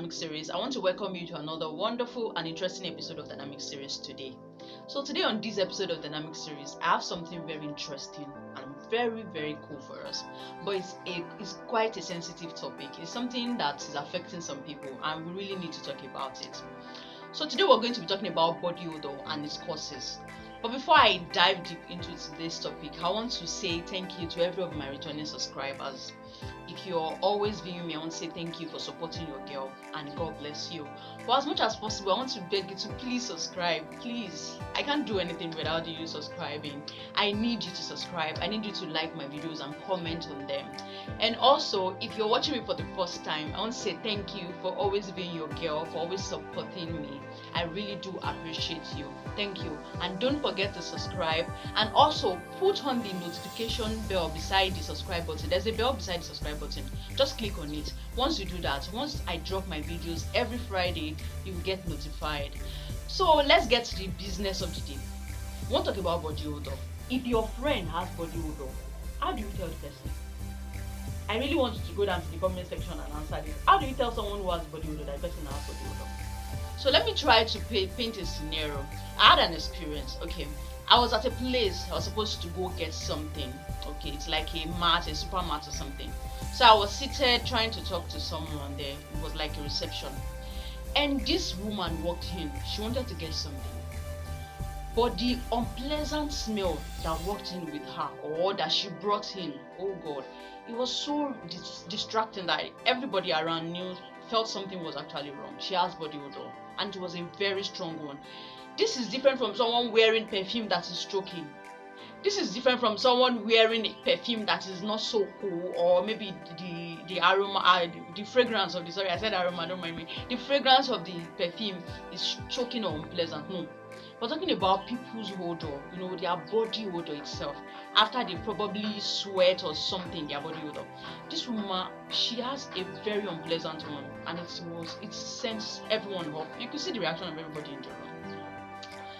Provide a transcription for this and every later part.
Dynamic series, I want to welcome you to another wonderful and interesting episode of Dynamic series today. So today on this episode of Dynamic series, I have something very interesting and very cool for us. But it's quite a sensitive topic. It's something that is affecting some people and we really need to talk about it. So today we're going to be talking about body odor and its causes. But before I dive deep into today's topic, I want to say thank you to every of my returning subscribers. If you're always viewing me, I want to say thank you for supporting your girl and God bless you. But as much as possible, I want to beg you to please subscribe. Please, I can't do anything without you subscribing. I need you to subscribe. I need you to like my videos and comment on them. And also, if you're watching me for the first time, I want to say thank you for always being your girl, for always supporting me. I really do appreciate you. Thank you. And don't forget to subscribe, and also put on the notification bell beside the subscribe button. There's a bell beside the subscribe button. Just click on it. Once you do that, once I drop my videos every Friday, you will get notified. So let's get to the business of the day. We want to talk about body odor. If your friend has body odor, how do you tell the person? I really want you to go down to the comment section and answer this. How do you tell someone who has body odor that the person has body odor? So let me try to paint a scenario. I had an experience. Okay, I was at a place. I was supposed to go get something. Okay, it's like a supermarket or something. So I was seated trying to talk to someone there. It was like a reception, and this woman walked in. She wanted to get something, but the unpleasant smell that walked in with her, or that she brought in, oh God, it was so distracting that everybody around knew, felt something was actually wrong. She has body odor, and it was a very strong one. This is different from someone wearing perfume that is stroking. This is different from someone wearing a perfume that is not so cool, or maybe the aroma, the fragrance of the, sorry I said aroma, don't mind me, the fragrance of the perfume is choking or unpleasant. No, we're talking about people's odor, their body odor itself, after they probably sweat or something, their body odor. This woman, she has a very unpleasant one, and it sends everyone off. You can see the reaction of everybody in the room.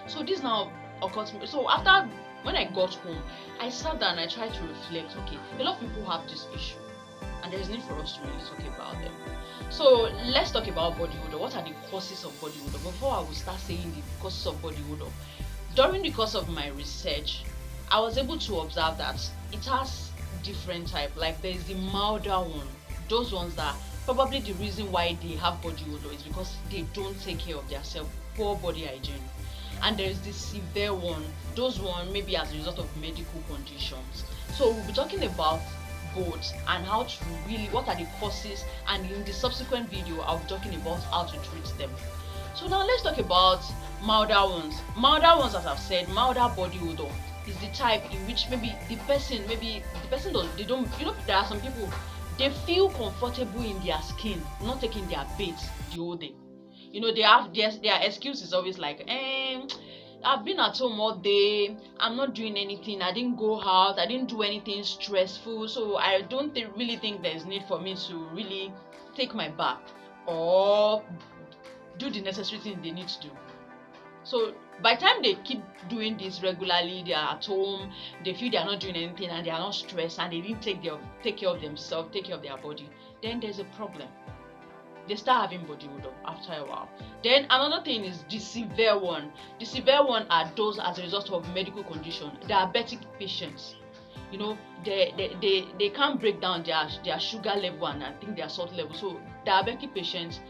So this now occurred to me. So after, when I got home, I sat down and I tried to reflect. Okay, a lot of people have this issue, and there is need for us to really talk about them. So let's talk about body odor. What are the causes of body odor? Before I will start saying the causes of body odor, during the course of my research, I was able to observe that it has different types. Like there is the milder one, those ones that probably the reason why they have body odor is because they don't take care of themselves, poor body hygiene. And there is the severe one, those one maybe as a result of medical conditions. So we'll be talking about both and how to really, what are the causes, and in the subsequent video I'll be talking about how to treat them. So now let's talk about milder ones. Milder ones, as I've said, milder body odor is the type in which maybe the person don't, there are some people, they feel comfortable in their skin, not taking their bath the whole day. Their excuse is always like, I've been at home all day, I'm not doing anything, I didn't go out, I didn't do anything stressful, so I don't really think there's need for me to really take my bath or do the necessary things they need to do. So by the time they keep doing this regularly, they are at home, they feel they are not doing anything and they are not stressed and they didn't take care of themselves, take care of their body, then there's a problem. They start having body odor after a while. Then another thing is the severe one. The severe one are those as a result of medical condition. Diabetic patients, they can't break down their sugar level and I think their salt level. So diabetic patients,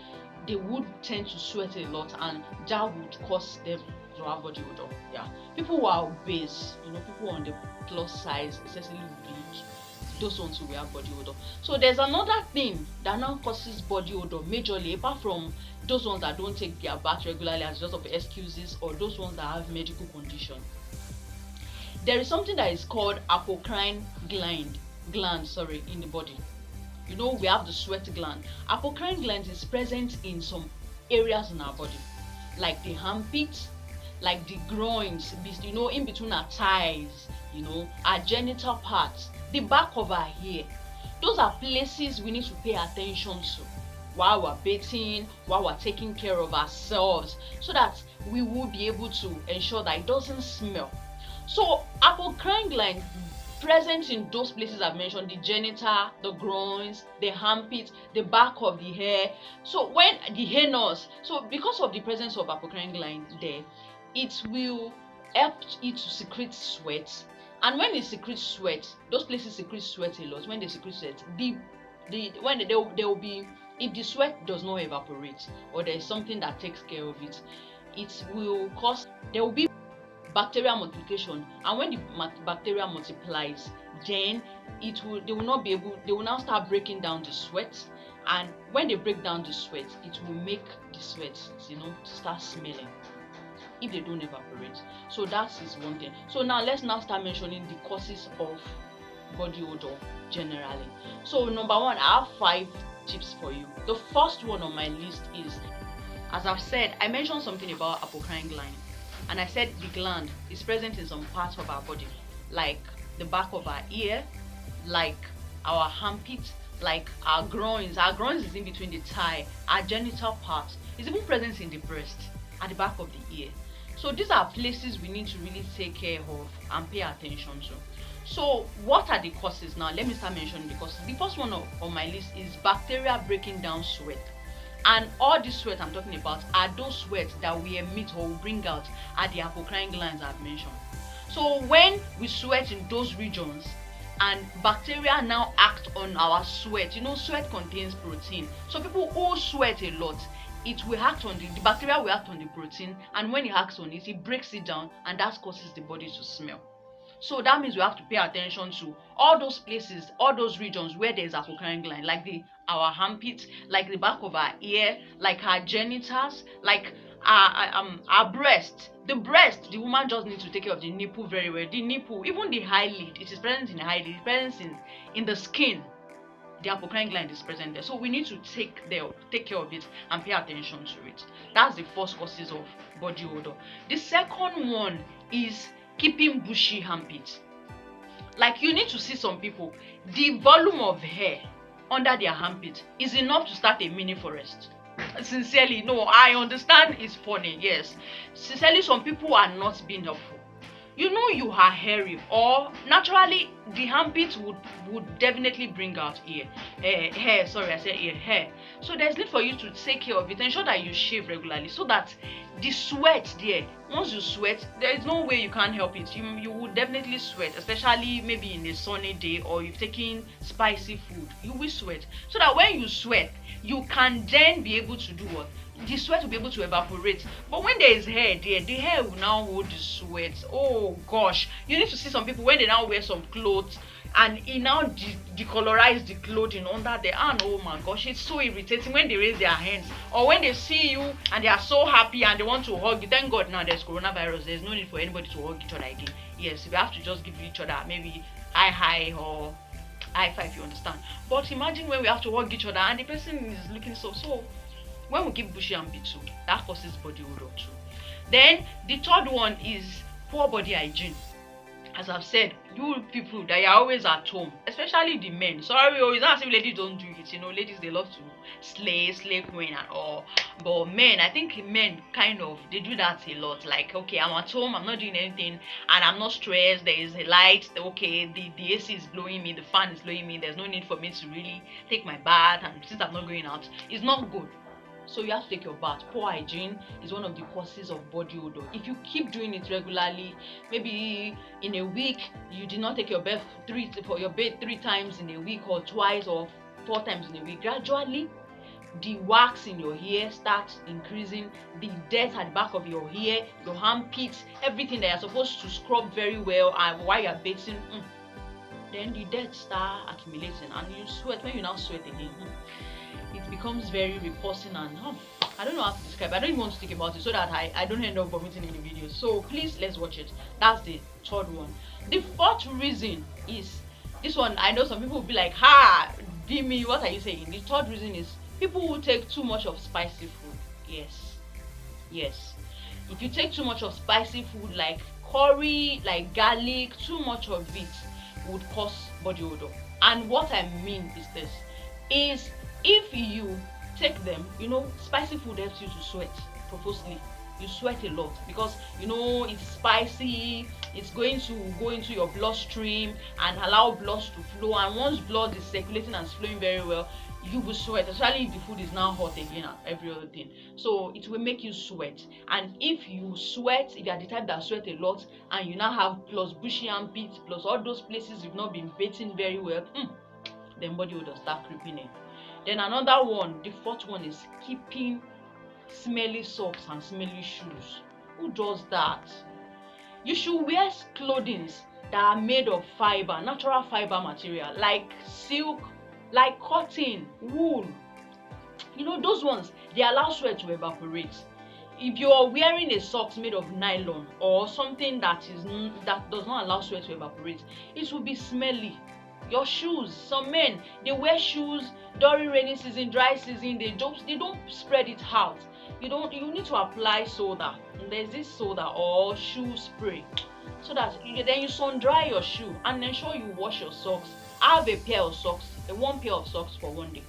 they would tend to sweat a lot, and that would cause them to have body odor. Yeah, people who are obese, people on the plus size, excessively big, those ones who have body odor. So there's another thing that now causes body odor majorly, apart from those ones that don't take their bath regularly as a result of excuses, or those ones that have medical condition. There is something that is called apocrine gland in the body. We have the sweat gland. Apocrine gland is present in some areas in our body, like the Harmpit, like the groins, in between our thighs, our genital parts, the back of our hair. Those are places we need to pay attention to while we're bathing, while we're taking care of ourselves, so that we will be able to ensure that it doesn't smell. So apocrine gland present in those places I've mentioned, the genital, the groins, the armpit, the back of the hair. So when the anus, so because of the presence of apocrine gland there, it will help it to secrete sweat. And when it secretes sweat, those places secrete sweat a lot. When they secrete sweat, when there will be, if the sweat does not evaporate or there is something that takes care of it, it will cause, there will be bacterial multiplication, and when the bacteria multiplies, then they will not be able, they will now start breaking down the sweat, and when they break down the sweat, it will make the sweat, start smelling if they don't evaporate. So that is one thing. So now let's now start mentioning the causes of body odor generally. So number one, I have 5 tips for you. The first one on my list is, as I've said, I mentioned something about apocrine gland, and I said the gland is present in some parts of our body, like the back of our ear, like our armpit, like our groins. Our groins is in between the thigh. Our genital part is even present in the breast, at the back of the ear. So these are places we need to really take care of and pay attention to. So what are the causes now? Let me start mentioning the causes. The first one on my list is bacteria breaking down sweat. And all this sweat I'm talking about are those sweats that we emit or we bring out at the apocrine glands I've mentioned. So when we sweat in those regions and bacteria now act on our sweat, sweat contains protein. So people who sweat a lot, it will act on the bacteria will act on the protein, and when it acts on it, it breaks it down, and that causes the body to smell. So that means we have to pay attention to all those places, all those regions where there is apocrine gland, like our armpit, like the back of our ear, like our genitals, like our breast. The breast, the woman just needs to take care of the nipple very well. The nipple, even the eyelid, it is present in the eyelid, it is present in the skin. The apocrine gland is present there, so we need to take care of it and pay attention to it. That's the first causes of body odor. The second one is keeping bushy armpit. Like, you need to see some people, the volume of hair under their armpit is enough to start a mini forest. Sincerely, no, I understand it's funny, yes. Sincerely, some people are not being helpful. You are hairy, or naturally the armpit would definitely bring out hair. Sorry, I said hair. So there's need for you to take care of it. Ensure that you shave regularly, so that the sweat there, once you sweat, there is no way you can't help it. You would definitely sweat, especially maybe in a sunny day, or you've taken spicy food, you will sweat. So that when you sweat, you can then be able to do what? The sweat will be able to evaporate. But when there is hair there, the hair will now hold the sweat. Oh gosh, you need to see some people when they now wear some clothes and it now decolorize the clothing under there. And oh my gosh, it's so irritating when they raise their hands, or when they see you and they are so happy and they want to hug you. Thank God now there's coronavirus, there's no need for anybody to hug each other again. Yes, we have to just give each other maybe hi or high five, you understand. But imagine when we have to hug each other and the person is looking so. When we keep bushy armpit too, that causes body odor too. Then the third one is poor body hygiene. As I've said, you people that are always at home, especially the men. Sorry, it's not as if ladies don't do it. Ladies, they love to slay queen and all. But men, I think men they do that a lot. Like, okay, I'm at home, I'm not doing anything, and I'm not stressed. There is a light. Okay, the AC is blowing me, the fan is blowing me. There's no need for me to really take my bath, and since I'm not going out, it's not good. So you have to take your bath. Poor hygiene is one of the causes of body odor. If you keep doing it regularly, maybe in a week you did not take your bath 3 times in a week, or twice or 4 times in a week, gradually the wax in your hair starts increasing, the dirt at the back of your hair, your armpits, everything that you're supposed to scrub very well, and while you're bathing, then the dirt start accumulating and you sweat. When you now sweat again, it becomes very repulsing, and I don't know how to describe it. I don't even want to think about it so that I don't end up vomiting in the video. So please, let's watch it. That's the third one. The fourth reason is this one. I know some people will be like, Dimi, what are you saying? The third reason is people who take too much of spicy food. Yes. If you take too much of spicy food, like curry, like garlic, too much of it would cause body odor. And what I mean is this: if you take them, spicy food helps you to sweat profusely. you sweat a lot, because you know it's spicy, it's going to go into your bloodstream and allow blood to flow, and once blood is circulating and flowing very well, you will sweat, especially if the food is now hot again and every other thing. So it will make you sweat. And if you sweat, if you are the type that sweat a lot, and you now have plus bushy armpits plus all those places you've not been bathing very well, then body odor start creeping in. Then another one, the fourth one, is keeping smelly socks and smelly shoes. Who does that? You should wear clothing that are made of fiber, natural fiber material, like silk, like cotton, wool. You know those ones, they allow sweat to evaporate. If you are wearing a socks made of nylon or something that does not allow sweat to evaporate, it will be smelly. Your shoes, some men, they wear shoes during rainy season, dry season, they don't spread it out. You need to apply soda. There's this soda or shoe spray, so that then you sun dry your shoe and ensure you wash your socks. I have a pair of socks, one pair of socks for one day.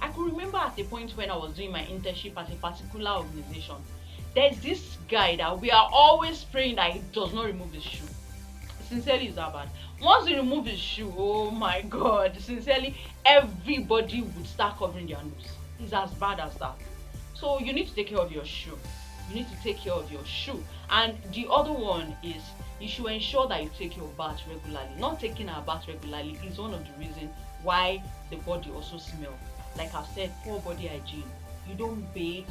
I could remember at a point when I was doing my internship at a particular organization, there's this guy that we are always praying that he does not remove his shoe. Sincerely, is that bad? Once he removes his shoe, oh my god, sincerely, everybody would start covering their nose. It's as bad as that. So you need to take care of your shoe. You need to take care of your shoe. And the other one is, you should ensure that you take your bath regularly. Not taking a bath regularly is one of the reasons why the body also smells. Like I've said, poor body hygiene. You don't bathe.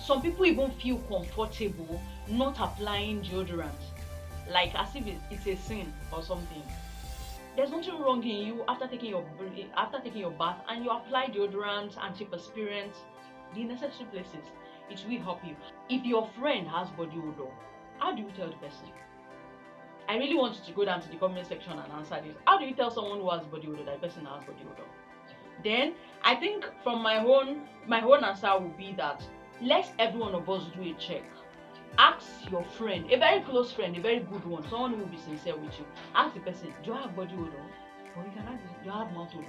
Some people even feel comfortable not applying deodorant, like as if it's a sin or something. There's nothing wrong in you after taking your bath and you apply deodorant, antiperspirant, the necessary places. It will help you. If your friend has body odor, how do you tell the person? I really want you to go down to the comment section and answer this. How do you tell someone who has body odor that the person has body odor? Then I think from my own answer would be that let every one of us do a check. Ask your friend, a very close friend, a very good one, someone who will be sincere with you. Ask the person, do you have body odor? Or you can ask, do you have mouth odor?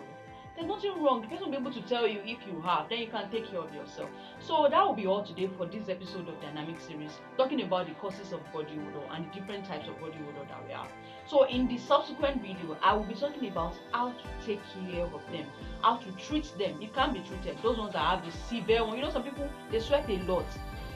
There's nothing wrong. The person will be able to tell you if you have. Then you can take care of yourself. So that will be all today for this episode of Dynamic Series, talking about the causes of body odor and the different types of body odor that we have. So in the subsequent video, I will be talking about how to take care of them, how to treat them. It can be treated. Those ones that have the severe one. You know, some people, they sweat a lot.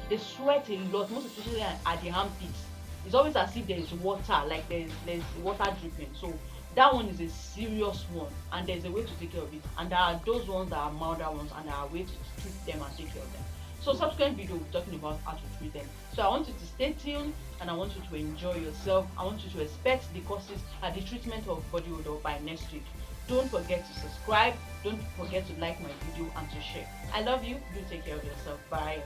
They sweat a lot, most especially at the armpits. It's always as if there is water, like there's water dripping. So that one is a serious one, and there's a way to take care of it. And there are those ones that are milder ones, and there are ways to treat them and take care of them. So subsequent video, we're talking about how to treat them. So I want you to stay tuned, and I want you to enjoy yourself. I want you to expect the causes and the treatment of body odor by next week. Don't forget to subscribe. Don't forget to like my video and to share. I love you. Do take care of yourself. Bye.